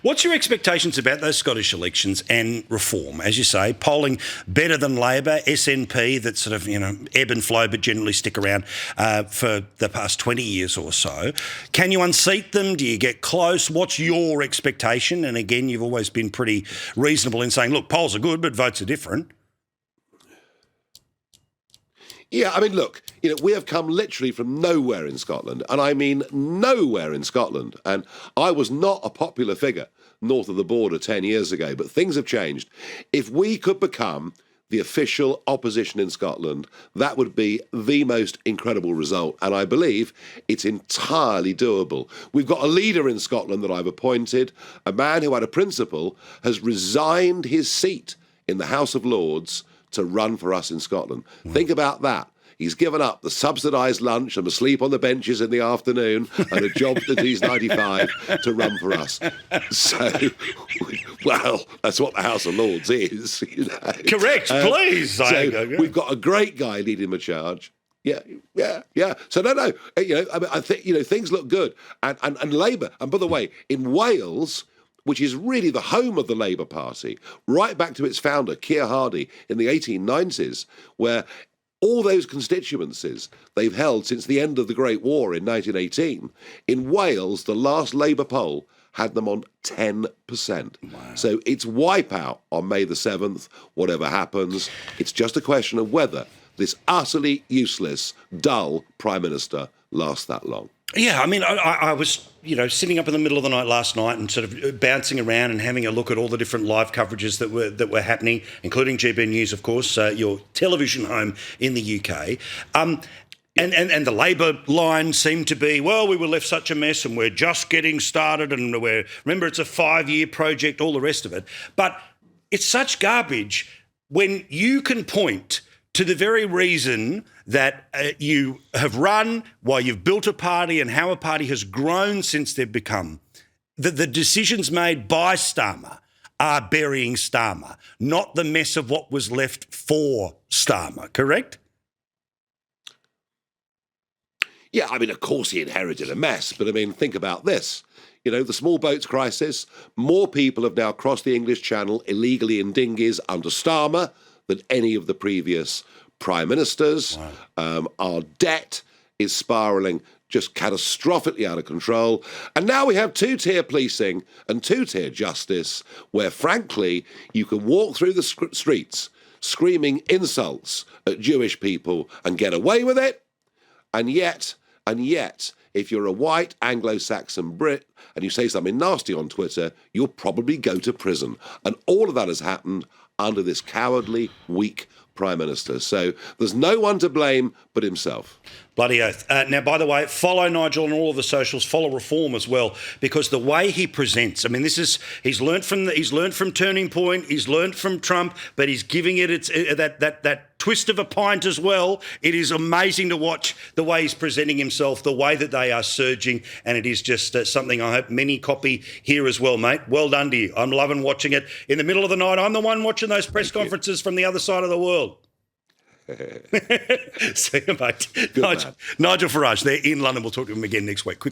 What's your expectations about those Scottish elections and reform? As you say, polling better than Labor, SNP that sort of, ebb and flow but generally stick around for the past 20 years or so. Can you unseat them? Do you get close? What's your expectation? And again, you've always been pretty reasonable in saying, look, polls are good, but votes are different. Yeah, I mean, look, we have come literally from nowhere in Scotland, and I mean nowhere in Scotland. And I was not a popular figure north of the border 10 years ago, but things have changed. If we could become the official opposition in Scotland, that would be the most incredible result. And I believe it's entirely doable. We've got a leader in Scotland that I've appointed, a man who had a principle, has resigned his seat in the House of Lords to run for us in Scotland. Think about that. He's given up the subsidised lunch and asleep on the benches in the afternoon and a job that he's 95 to run for us. So, well, that's what the House of Lords is. Correct, please. So we've got a great guy leading the charge. Yeah. So no. I think things look good, and Labour. And by the way, in Wales, which is really the home of the Labour Party, right back to its founder, Keir Hardie, in the 1890s, where all those constituencies they've held since the end of the Great War in 1918, in Wales, the last Labour poll had them on 10%. Wow. So it's wipeout on May the 7th, whatever happens. It's just a question of whether this utterly useless, dull Prime Minister lasts that long. Yeah, I mean, I was, sitting up in the middle of the night last night and sort of bouncing around and having a look at all the different live coverages that were happening, including GB News, of course, your television home in the UK. And the Labor line seemed to be, well, we were left such a mess and we're just getting started and remember, it's a 5-year project, all the rest of it. But it's such garbage when you can point to the very reason that you have run, why you've built a party and how a party has grown since they've become. The decisions made by Starmer are burying Starmer, not the mess of what was left for Starmer, correct? Yeah, I mean, of course he inherited a mess, but I mean, think about this. The small boats crisis, more people have now crossed the English Channel illegally in dinghies under Starmer than any of the previous prime ministers. Wow. Our debt is spiralling just catastrophically out of control. And now we have two-tier policing and two-tier justice where, frankly, you can walk through the streets screaming insults at Jewish people and get away with it. And yet, if you're a white Anglo-Saxon Brit and you say something nasty on Twitter, you'll probably go to prison. And all of that has happened under this cowardly, weak Prime Minister. So there's no one to blame but himself. Bloody oath. Now, by the way, follow Nigel on all of the socials, follow Reform as well, because the way he presents, I mean, he's learnt from Turning Point, he's learnt from Trump, but he's giving it that twist of a pint as well. It is amazing to watch the way he's presenting himself, the way that they are surging, and it is just something I hope many copy here as well, mate. Well done to you. I'm loving watching it. In the middle of the night, I'm the one watching those press conferences from the other side of the world. See you, mate. Nigel Farage, they're in London. We'll talk to him again next week. Quick